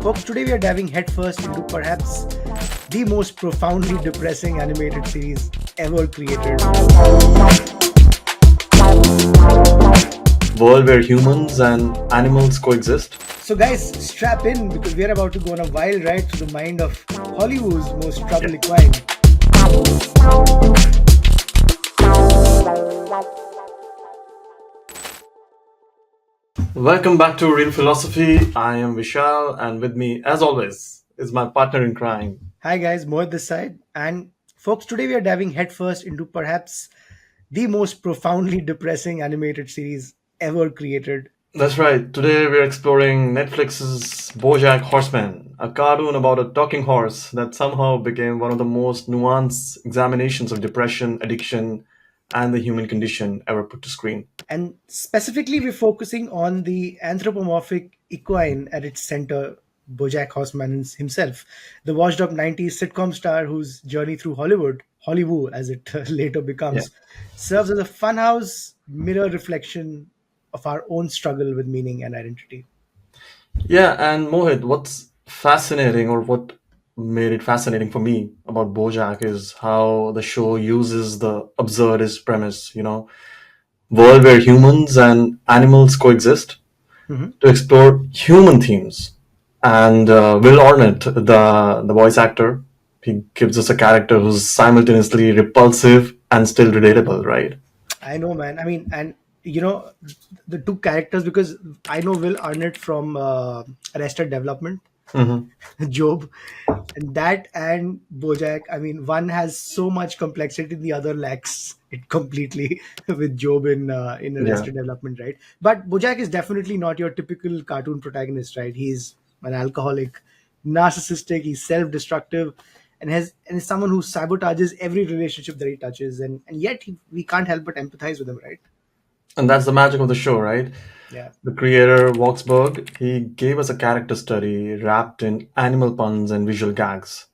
Folks, today we are diving headfirst into perhaps the most profoundly depressing animated series ever created. World where humans and animals coexist. So, guys, strap in because we are about to go on a wild ride through the mind of Hollywood's most troubled equine. Welcome back to Real Philosophy. I am Vishal, and with me, as always, is my partner in crime. Hi, guys, Mohit this side. And, folks, today we are diving headfirst into perhaps the most profoundly depressing animated series ever created. That's right. Today we're exploring Netflix's BoJack Horseman, a cartoon about a talking horse that somehow became one of the most nuanced examinations of depression, addiction, and the human condition ever put to screen. And specifically, we're focusing on the anthropomorphic equine at its center, BoJack Horseman himself, the washed up 90s sitcom star whose journey through Hollywood as it later Yeah. becomes, serves as a funhouse mirror reflection of our own struggle with meaning and identity. Yeah, and Mohit, what's fascinating or what made it fascinating for me about BoJack is how the show uses the absurdist premise, world where humans and animals coexist Mhm. to explore human themes. And Will Arnett, the voice actor, he gives us a character who's simultaneously repulsive and still relatable, right? I know, man. I mean, and you know, the two characters, because I know Will Arnett from Arrested Development, Hmm. Job, and that and Bojack. I mean, one has so much complexity, the other lacks it completely with Job in Yeah. Arrested Development, right? But Bojack is definitely not your typical cartoon protagonist, right? He's an alcoholic, narcissistic, he's self-destructive, and is someone who sabotages every relationship that he touches, and yet we can't help but empathize with him, right? And that's the magic of the show, right? Yeah. The creator, Voxberg, he gave us a character study wrapped in animal puns and visual gags.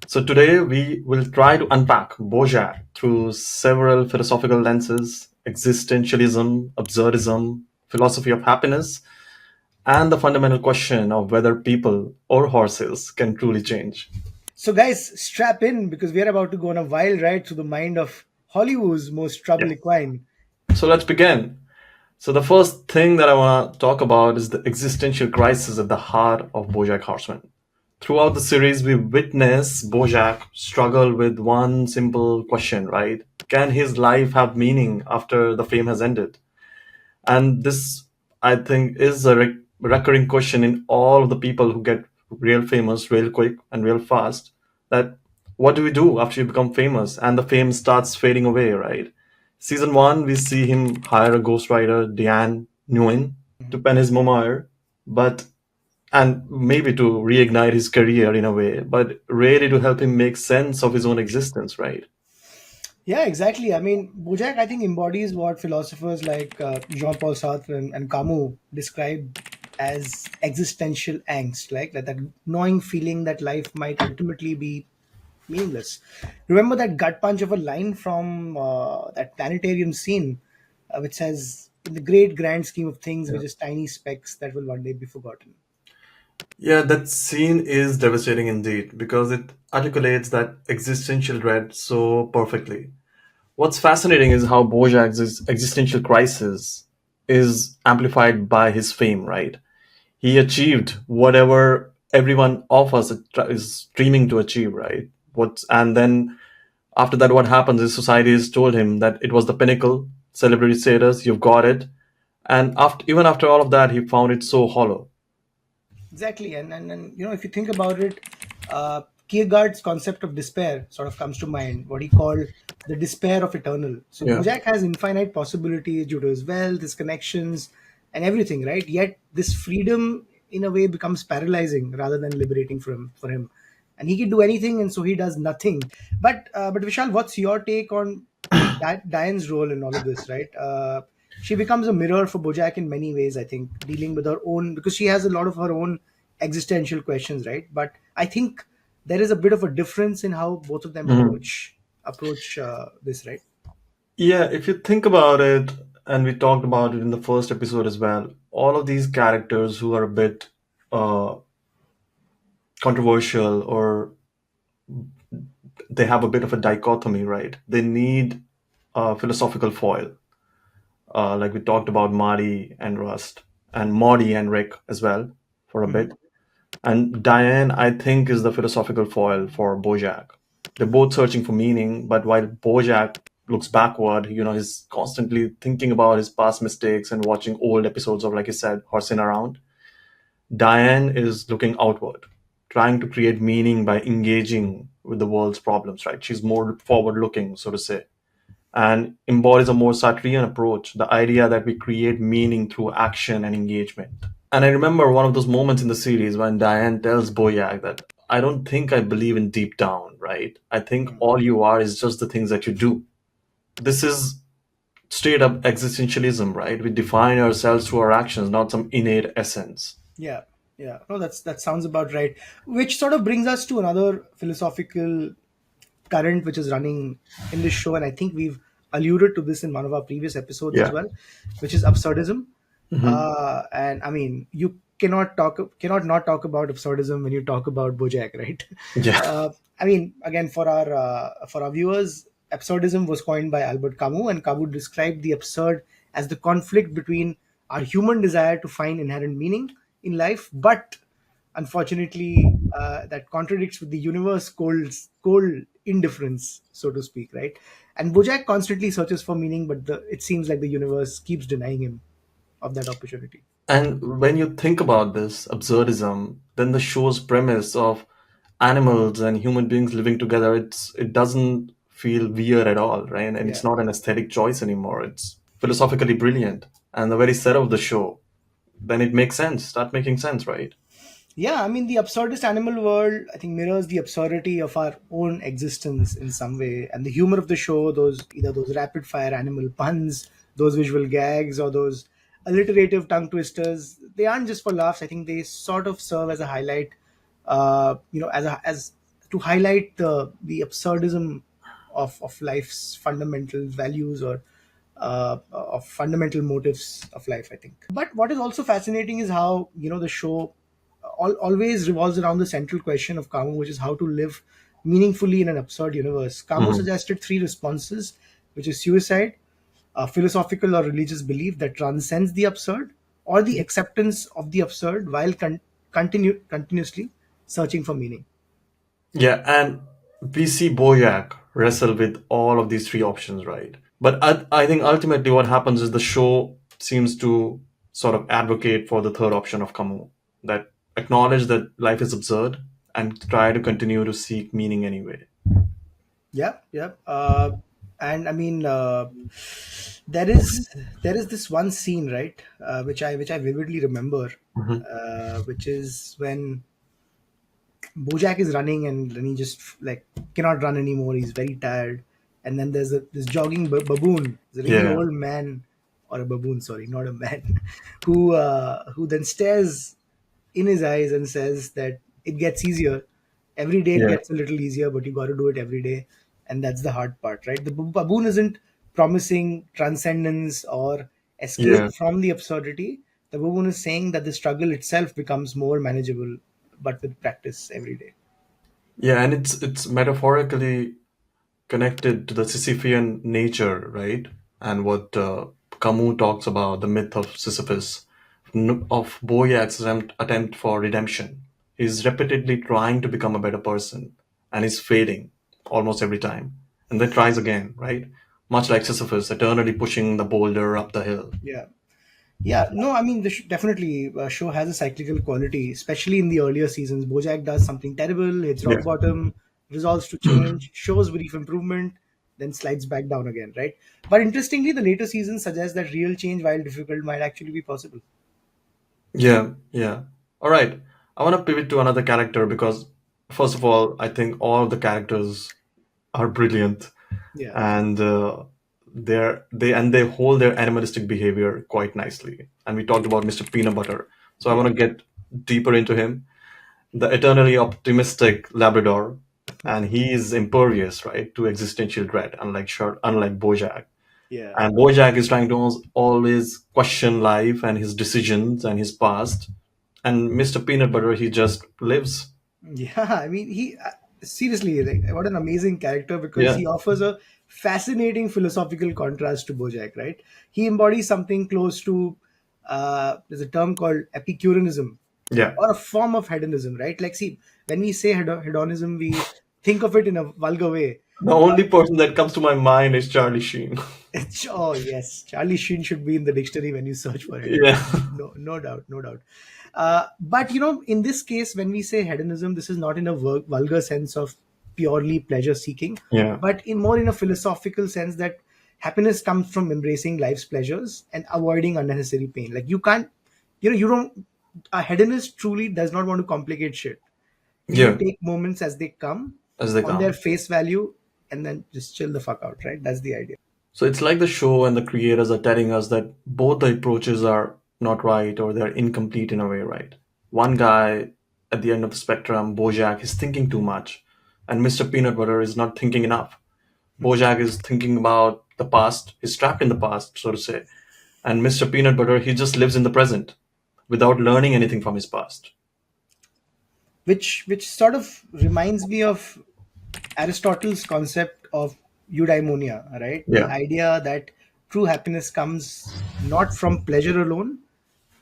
So today we will try to unpack Bojack through several philosophical lenses: existentialism, absurdism, philosophy of happiness, and the fundamental question of whether people or horses can truly change. So, guys, strap in because we are about to go on a wild ride through the mind of Hollywood's most Yeah. troubled equine. So let's begin. So the first thing that I want to talk about is the existential crisis at the heart of BoJack Horseman. Throughout the series, we witness BoJack struggle with one simple question, right? Can his life have meaning after the fame has ended? And this, I think, is a recurring question in all of the people who get real famous real quick and real fast. That what do we do after you become famous and the fame starts fading away, right? Season one, we see him hire a ghostwriter, Diane Nguyen, to pen his memoir, but and maybe to reignite his career in a way, but really to help him make sense of his own existence, right? Yeah, exactly. I mean, Bojack, I think, embodies what philosophers like Jean-Paul Sartre and Camus describe as existential angst, like that gnawing feeling that life might ultimately be meaningless. Remember that gut punch of a line from that planetarium scene, which says, "In the great grand scheme of things, we're Yeah. just tiny specks that will one day be forgotten." Yeah, that scene is devastating indeed because it articulates that existential dread so perfectly. What's fascinating is how Bojack's existential crisis is amplified by his fame, right? He achieved whatever everyone of us is dreaming to achieve, right? And then after that, what happens is society has told him that it was the pinnacle, celebrity status, you've got it. And even after all of that, he found it so hollow. Exactly, and if you think about it, Kierkegaard's concept of despair sort of comes to mind. What he called the despair of eternal. So Yeah. Bojack has infinite possibilities due to his wealth, his connections, and everything, right? Yet this freedom, in a way, becomes paralyzing rather than liberating for him. And he can do anything, and so he does nothing. But Vishal, what's your take on Diane's role in all of this? Right? She becomes a mirror for Bojack in many ways. I think dealing with her own because she has a lot of her own existential questions, right? But I think there is a bit of a difference in how both of them Mhm. approach this, right? Yeah, if you think about it, and we talked about it in the first episode as well, all of these characters who are a bit uh, controversial, or they have a bit of a dichotomy, right? They need a philosophical foil, like we talked about Marty and Rust, and Maudie and Rick as well for a Mhm. bit. And Diane, I think, is the philosophical foil for BoJack. They're both searching for meaning, but while BoJack looks backward, he's constantly thinking about his past mistakes and watching old episodes of, like you said, horsing around. Diane is looking outward, trying to create meaning by engaging with the world's problems, right? She's more forward looking, so to say, and embodies a more Sartrean approach, the idea that we create meaning through action and engagement. And I remember one of those moments in the series when Diane tells Boyak that I don't think I believe in deep down, right? I think Mm. all you are is just the things that you do. This is straight up existentialism, right? We define ourselves through our actions, not some innate essence. Yeah, yeah. No, that sounds about right. Which sort of brings us to another philosophical current which is running in this show, and I think we've alluded to this in one of our previous episodes as Yeah. well, which is absurdism. Hmm. And I mean, you cannot not talk about absurdism when you talk about BoJack, right? Yeah. I mean, again, for our viewers, absurdism was coined by Albert Camus, and Camus described the absurd as the conflict between our human desire to find inherent meaning in life, but unfortunately, that contradicts with the universe cold indifference, so to speak, right? And BoJack constantly searches for meaning, but it seems like the universe keeps denying him of that opportunity. And when you think about this absurdism, then the show's premise of animals and human beings living together, it doesn't feel weird at all, right? And Yeah. it's not an aesthetic choice anymore. It's philosophically brilliant. And the very set of the show, then it makes sense, start making sense, right? Yeah, I mean, the absurdist animal world, I think, mirrors the absurdity of our own existence in some way. And the humor of the show, those rapid fire animal puns, those visual gags, or those alliterative tongue twisters, they aren't just for laughs. I think they sort of serve as a highlight, as to highlight the absurdism of life's fundamental values, or of fundamental motives of life, I think. But what is also fascinating is how, the show always revolves around the central question of Camus, which is how to live meaningfully in an absurd universe. Camus Mhm. suggested three responses, which is suicide, a philosophical or religious belief that transcends the absurd, or the acceptance of the absurd while continuously searching for meaning. Yeah, and we see Boyack wrestle with all of these three options, right? But I think ultimately what happens is the show seems to sort of advocate for the third option of Camus, that acknowledge that life is absurd and try to continue to seek meaning anyway. Yeah, yeah. And I mean, there is there is this one scene, right, which I vividly remember, Mhm. which is when Bojack is running, and then he just like cannot run anymore. He's very tired, and then there's this jogging baboon, there's a really Yeah, old man, or a baboon, sorry, not a man, who then stares in his eyes and says that it gets easier every day. It yeah, gets a little easier, but you got to do it every day, and that's the hard part, right? The baboon isn't promising transcendence or escape yeah, from the absurdity. The baboon is saying that the struggle itself becomes more manageable, but with practice every day. yeah, and it's metaphorically connected to the Sisyphean nature, right? And what Camus talks about, the myth of Sisyphus, of Boyak's attempt for redemption. He's repeatedly trying to become a better person, and he's failing almost every time. And then tries again, right? Much like Sisyphus, eternally pushing the boulder up the hill. Yeah. Yeah, no, I mean, definitely show has a cyclical quality, especially in the earlier seasons. Bojack does something terrible, hits Yeah. rock bottom, resolves to change, shows brief improvement, then slides back down again, right? But interestingly, the later seasons suggest that real change, while difficult, might actually be possible. Yeah, yeah. All right. I want to pivot to another character because, first of all, I think all the characters are brilliant, Yeah. and they hold their animalistic behavior quite nicely. And we talked about Mr. Peanutbutter, so I Yeah. want to get deeper into him. The eternally optimistic Labrador, and he is impervious, right, to existential dread, unlike Bojack. Yeah. And Bojack is trying to always question life and his decisions and his past. And Mr. Peanut Butter, he just lives. Yeah, I mean, he seriously, like, what an amazing character, because Yeah, he offers a fascinating philosophical contrast to Bojack. Right, he embodies something close to there's a term called Epicureanism, yeah. or a form of hedonism. Right, like, see, when we say hedonism, we think of it in a vulgar way. The only person that comes to my mind is Charlie Sheen. Oh yes, Charlie Sheen should be in the dictionary when you search for Yeah, hedonism. No, no doubt, no doubt. But in this case, when we say hedonism, this is not in a vulgar sense of purely pleasure seeking, yeah, but in more in a philosophical sense that happiness comes from embracing life's pleasures and avoiding unnecessary pain. Like, you can't, you don't. A hedonist truly does not want to complicate shit. You need yeah. to take moments as they come, As they on their come. face value, and then just chill the fuck out. Right? That's the idea. So it's like the show and the creators are telling us that both the approaches are not right or they're incomplete in a way, right? One guy at the end of the spectrum, Bojack, is thinking too much, and Mr. Peanut Butter is not thinking enough. Bojack is thinking about the past, he's trapped in the past, so to say. And Mr. Peanut Butter, he just lives in the present without learning anything from his past. Which sort of reminds me of Aristotle's concept of eudaimonia, right? The Yeah. idea that true happiness comes not from pleasure alone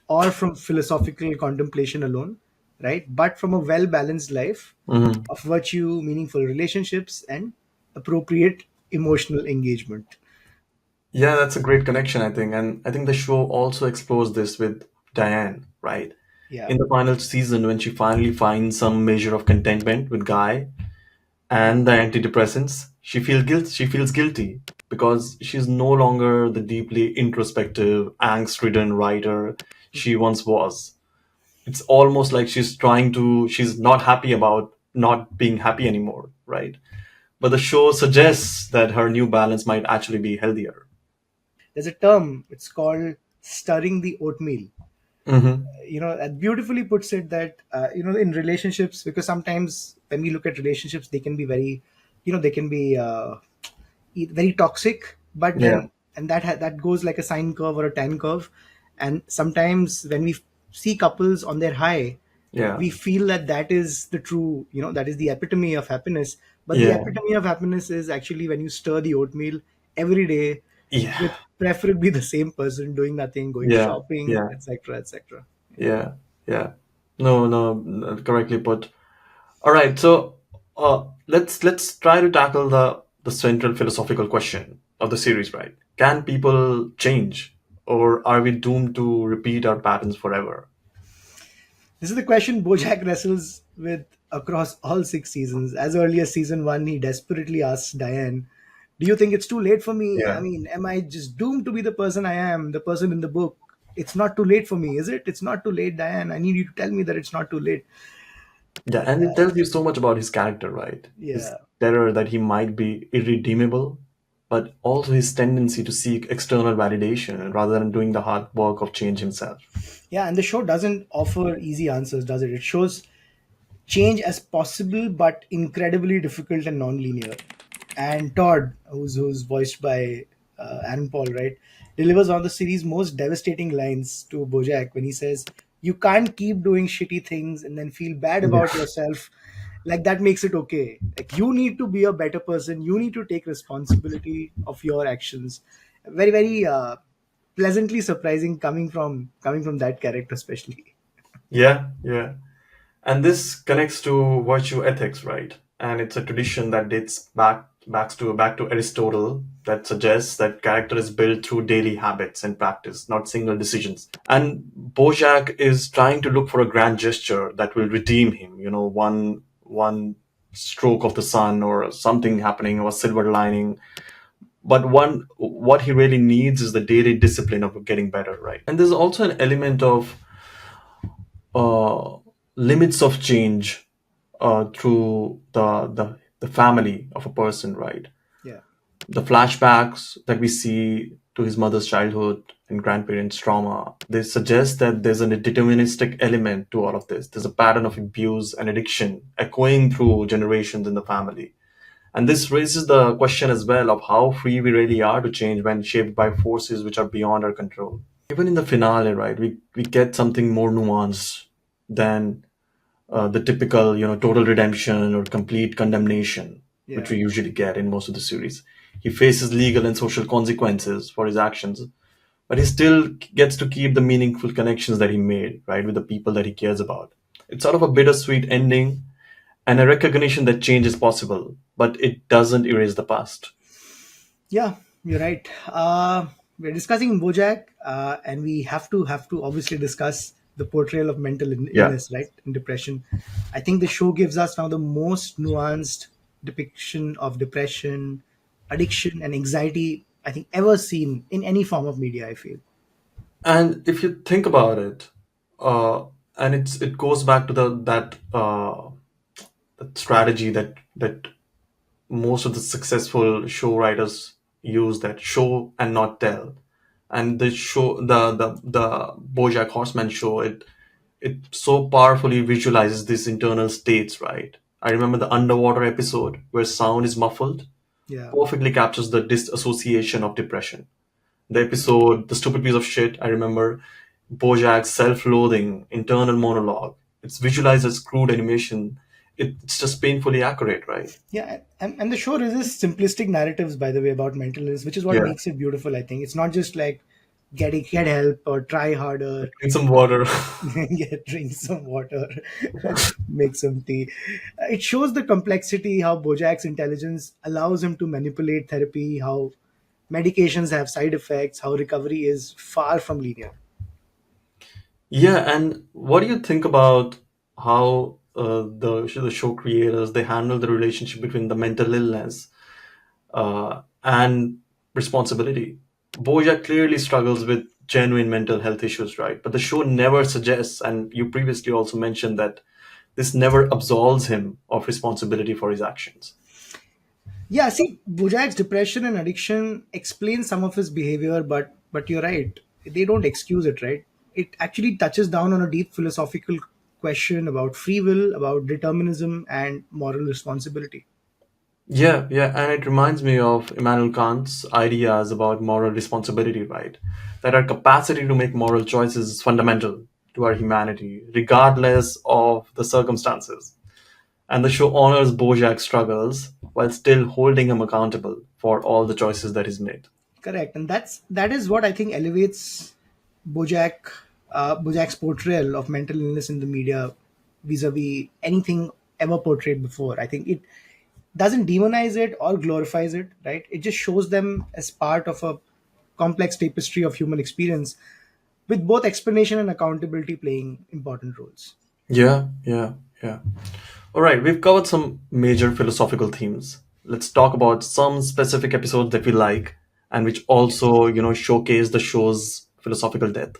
or from philosophical contemplation alone, right? But from a well balanced life Mhm. of virtue, meaningful relationships, and appropriate emotional engagement. Yeah, that's a great connection, I think. And I think the show also explores this with Diane, right? Yeah. In the final season, when she finally finds some measure of contentment with Guy Mhm. and the antidepressants, she feels guilty because she's no longer the deeply introspective, angst-ridden writer she once was. It's almost like she's not happy about not being happy anymore, right? But the show suggests that her new balance might actually be healthier. There's a term, it's called stirring the oatmeal. Mm-hmm. That beautifully puts it that in relationships, because sometimes when we look at relationships, they can be very, they can be very toxic, but Yeah, then, and that goes like a sine curve or a tan curve. And sometimes when we see couples on their high, yeah, we feel that that is the true, that is the epitome of happiness. But the yeah, epitome of happiness is actually when you stir the oatmeal every day, yeah, with preferably the same person, doing nothing, going yeah, shopping, yeah, etc., etc. yeah, yeah. No, no, no, correctly put. All right, so let's try to tackle the central philosophical question of the series, right? Can people change, or are we doomed to repeat our patterns forever? This is the question Bojack wrestles with across all 6 seasons. As early as season one, he desperately asks Diane, "Do you think it's too late for me? I Yeah, mean, am I just doomed to be the person I am, the person in the book? It's not too late for me, is it? It's not too late, Diane. I need you to tell me that it's not too late." yeah, and it tells you so much about his character, right? His Yeah. terror that he might be irredeemable, but also his tendency to seek external validation rather than doing the hard work of change himself. Yeah, and the show doesn't offer easy answers, does it? It shows change as possible but incredibly difficult and non-linear. And Todd, who's voiced by Aaron Paul, right, delivers one of the series' most devastating lines to Bojack when he says, "You can't keep doing shitty things and then feel bad about Yeah. yourself. Like, that makes it okay. Like, you need to be a better person. You need to take responsibility of your actions." Very, very pleasantly surprising, coming from that character, especially. Yeah, yeah. And this connects to virtue ethics, right? And it's a tradition that dates back to Aristotle that suggests that character is built through daily habits and practice, not single decisions. And Bojack is trying to look for a grand gesture that will redeem him. One stroke of the sun or something happening or a silver lining. But what he really needs is the daily discipline of getting better, right? And there's also an element of uh, limits of change through the family of a person, right? Yeah. The flashbacks that we see to his mother's childhood and grandparents' trauma, they suggest that there's a deterministic element to all of this. There's a pattern of abuse and addiction echoing through generations in the family. And this raises the question as well of how free we really are to change when shaped by forces which are beyond our control. Even in the finale, right, we get something more nuanced than the typical, total redemption or complete condemnation, which Yeah. we usually get in most of the series. He faces legal and social consequences for his actions, but he still gets to keep the meaningful connections that he made, right, with the people that he cares about. It's sort of a bittersweet ending and a recognition that change is possible, but it doesn't erase the past. Yeah, you're right. We're discussing BoJack, and we have to obviously discuss the portrayal of mental Yeah. illness, right, and depression. I think the show gives us one of the most nuanced depiction of depression, addiction, and anxiety I think ever seen in any form of media. I feel. And if you think about it, uh, and it goes back to that strategy that most of the successful show writers use, that show and not tell. And the BoJack Horseman show, it so powerfully visualizes these internal states, right? I remember the underwater episode where sound is muffled Yeah. perfectly captures the disassociation of depression. The episode The Stupid Piece of Shit, I remember Bojack's self-loathing internal monologue. It's visualized as crude animation. It's just painfully accurate, right? Yeah, and the show resists simplistic narratives, by the way, about mental illness, which is what Yeah. makes it beautiful. I think it's not just like get help or try harder. Drink some water. Yeah, drink some water, make some tea. It shows the complexity, how Bojack's intelligence allows him to manipulate therapy, how medications have side effects, how recovery is far from linear. Yeah, and what do you think about how the show creators they handle the relationship between the mental illness and responsibility? Bojack clearly struggles with genuine mental health issues, right? But the show never suggests, and you previously also mentioned that this never absolves him of responsibility for his actions. Yeah, see, Bojack's depression and addiction explain some of his behavior, but you're right. They don't excuse it, right? It actually touches down on a deep philosophical question about free will, about determinism, and moral responsibility. Yeah, yeah, and it reminds me of Immanuel Kant's ideas about moral responsibility, right? That our capacity to make moral choices is fundamental to our humanity, regardless of the circumstances. And the show honors Bojack's struggles while still holding him accountable for all the choices that he's made. Correct, and that is what I think elevates Bojack, Bojack's portrayal of mental illness in the media vis-a-vis anything ever portrayed before. I think it doesn't demonize it or glorifies it, right? It just shows them as part of a complex tapestry of human experience, with both explanation and accountability playing important roles. Yeah, yeah, yeah. All right, we've covered some major philosophical themes. Let's talk about some specific episodes that we like and which also, showcase the show's philosophical depth.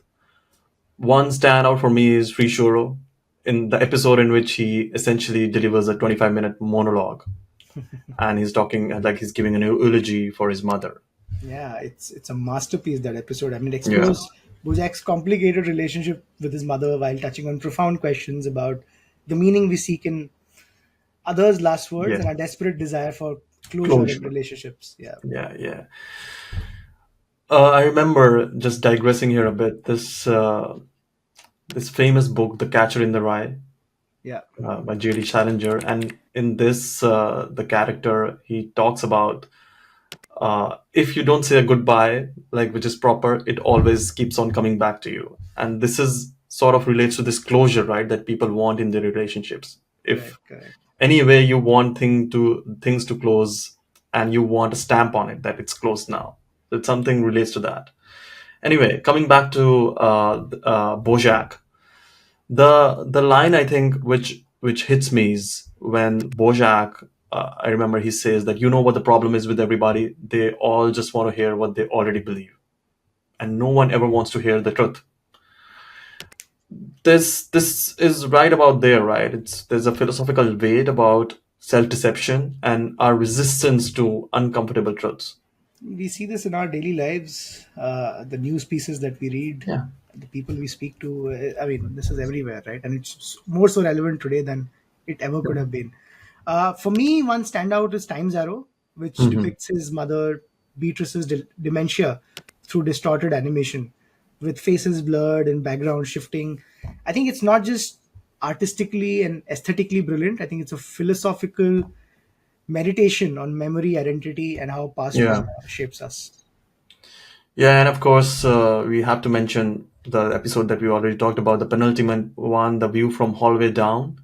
One standout for me is Free Shuro, in the episode in which he essentially delivers a 25-minute monologue and he's talking like he's giving an eulogy for his mother. Yeah, it's a masterpiece, that episode. I mean, it Yeah. explores Bojack's complicated relationship with his mother while touching on profound questions about the meaning we seek in others' last words Yeah. and our desperate desire for closure in Closure. relationships. Yeah. Yeah, yeah. I remember, just digressing here a bit, this famous book, The Catcher in the Rye, Yeah. by J.D. Challenger, and in this, the character he talks about if you don't say a goodbye, like which is proper, it always keeps on coming back to you. And this is sort of relates to this closure, right, that people want in their relationships. If Correct. Correct. anyway you want things to close and you want a stamp on it that it's closed now, that something relates to that. Anyway, coming back to Bojack, the line I think which hits me is when Bojack, I remember he says that, what the problem is with everybody, they all just want to hear what they already believe, and no one ever wants to hear the truth. This is right about there, right? There's a philosophical weight about self-deception and our resistance to uncomfortable truths. We see this in our daily lives, the news pieces that we read, Yeah. the people we speak to. I mean, this is everywhere, right? And it's more so relevant today than it ever could have been. For me, one standout is Time's Arrow, which Hmm. depicts his mother Beatrice's dementia through distorted animation, with faces blurred and background shifting. I think it's not just artistically and aesthetically brilliant. I think it's a philosophical meditation on memory, identity, and how past Yeah. trauma shapes us. Yeah, and of course, we have to mention the episode that we already talked about, the penultimate one, The View from Hallway Down,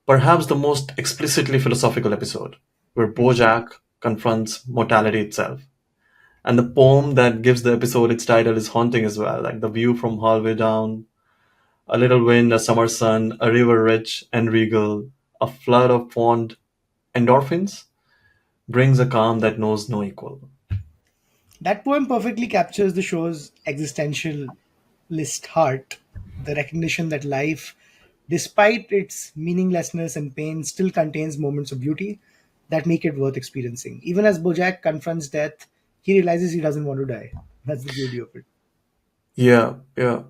perhaps the most explicitly philosophical episode, where Bojack confronts mortality itself. And the poem that gives the episode its title is haunting as well, like The View from Hallway Down, a little wind, a summer sun, a river rich and regal, a flood of fond endorphins brings a calm that knows no equal. That poem perfectly captures the show's existentialist heart, the recognition that life, despite its meaninglessness and pain, still contains moments of beauty that make it worth experiencing. Even as Bojack confronts death, he realizes he doesn't want to die. That's the beauty of it. Yeah, yeah.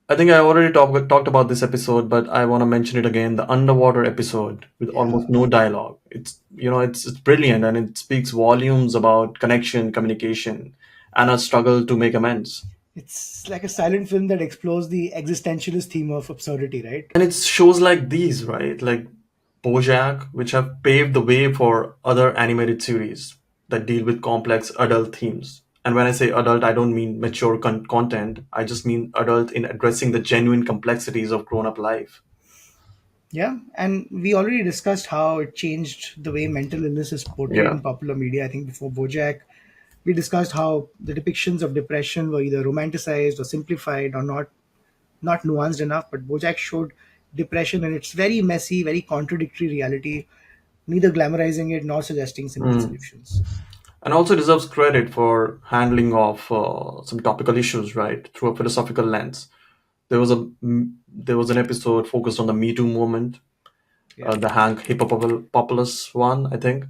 I think I already talked about this episode, but I want to mention it again. The underwater episode with Yeah. almost no dialogue. It's brilliant and it speaks volumes about connection, communication, and a struggle to make amends. It's like a silent film that explores the existentialist theme of absurdity, right? And it's shows like these, right? Like BoJack, which have paved the way for other animated series that deal with complex adult themes. And when I say adult, I don't mean mature content. I just mean adult in addressing the genuine complexities of grown-up life. Yeah, and we already discussed how it changed the way mental illness is portrayed Yeah. in popular media. I think before BoJack, we discussed how the depictions of depression were either romanticized or simplified or not nuanced enough. But BoJack showed depression in its very messy, very contradictory reality, neither glamorizing it nor suggesting simple Mm. solutions. And also deserves credit for handling of some topical issues, right, through a philosophical lens. There was an episode focused on the Me Too movement, Yeah, the Hank Hippopopulous one, I think,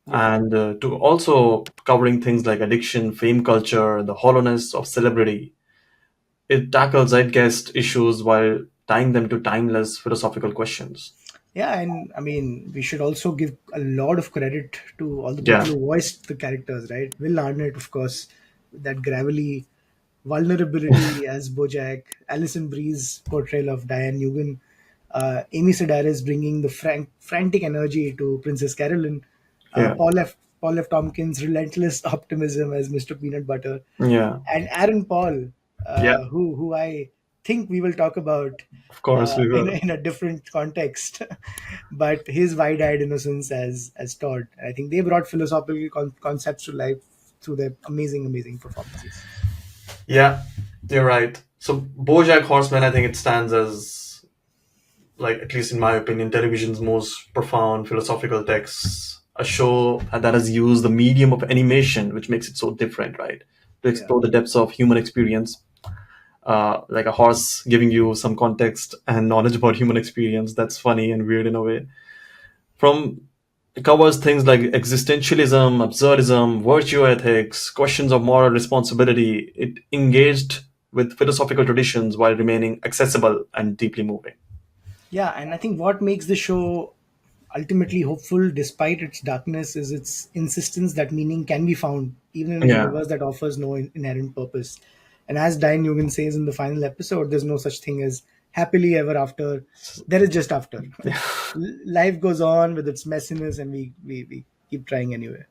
yeah. and to also covering things like addiction, fame culture, the hollowness of celebrity. It tackles zeitgeist issues while tying them to timeless philosophical questions. Yeah, and I mean, we should also give a lot of credit to all the Yeah, people who voiced the characters, right? Will Arnett, of course, with that gravelly vulnerability as Bojack, Alison Brie's portrayal of Diane Newgan, Amy Sedaris bringing the frantic energy to Princess Carolyn, yeah, Paul F. Tompkins' relentless optimism as Mr. Peanutbutter, yeah, and Aaron Paul, yeah. who I think we will talk about Of course we in will. in a different context, but his wide-eyed innocence as Todd. I think they brought philosophical concepts to life through their amazing performances. Yeah, you're right. So BoJack Horseman, I think it stands as, like, at least in my opinion, television's most profound philosophical texts. A show that has used the medium of animation, which makes it so different, right? To Yeah. explore the depths of human experience, like a horse giving you some context and knowledge about human experience. That's funny and weird in a way. From It covers things like existentialism, absurdism, virtue ethics, questions of moral responsibility. It engaged with philosophical traditions while remaining accessible and deeply moving. Yeah, and I think what makes the show ultimately hopeful despite its darkness is its insistence that meaning can be found even in a Yeah. universe that offers no inherent purpose. And as Diane Newman says in the final episode, there's no such thing as happily ever after. There is just after. Life goes on with its messiness, and we keep trying anyway.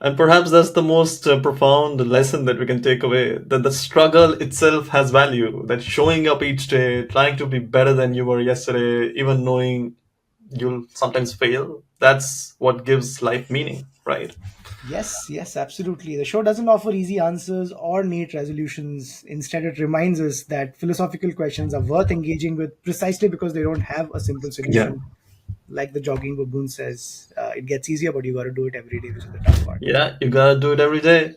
And perhaps that's the most profound lesson that we can take away, that the struggle itself has value, that showing up each day, trying to be better than you were yesterday, even knowing you'll sometimes fail, that's what gives life meaning, right? Yes, yes, absolutely. The show doesn't offer easy answers or neat resolutions. Instead, it reminds us that philosophical questions are worth engaging with precisely because they don't have a simple Yeah. solution. Like the jogging baboon says, it gets easier, but you got to do it every day, which is the tough part. Yeah, you gotta do it every day.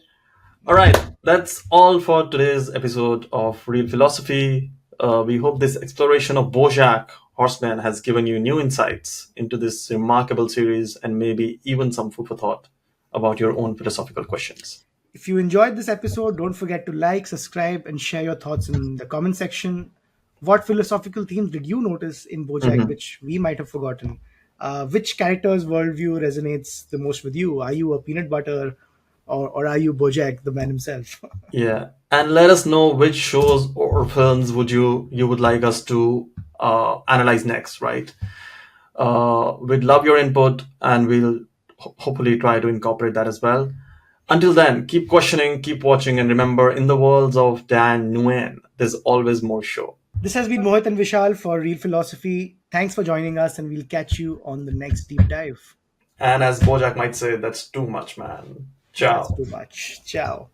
All right, that's all for today's episode of Real Philosophy. We hope this exploration of Bojack Horseman has given you new insights into this remarkable series and maybe even some food for thought about your own philosophical questions. If you enjoyed this episode, don't forget to like, subscribe, and share your thoughts in the comment section. What philosophical themes did you notice in Bojack Mhm. which we might have forgotten? Which character's worldview resonates the most with you? Are you a peanut butter, or are you Bojack, the man himself? Yeah, and let us know which shows or films would you would like us to analyze next, right? We'd love your input, and we'll hopefully try to incorporate that as well. Until then, keep questioning, keep watching, and remember, in the worlds of Dan Nguyen, there's always more show. This has been Mohit and Vishal for Real Philosophy. Thanks for joining us, and we'll catch you on the next deep dive. And as Bojack might say, that's too much, man. That's Ciao. too much. Ciao.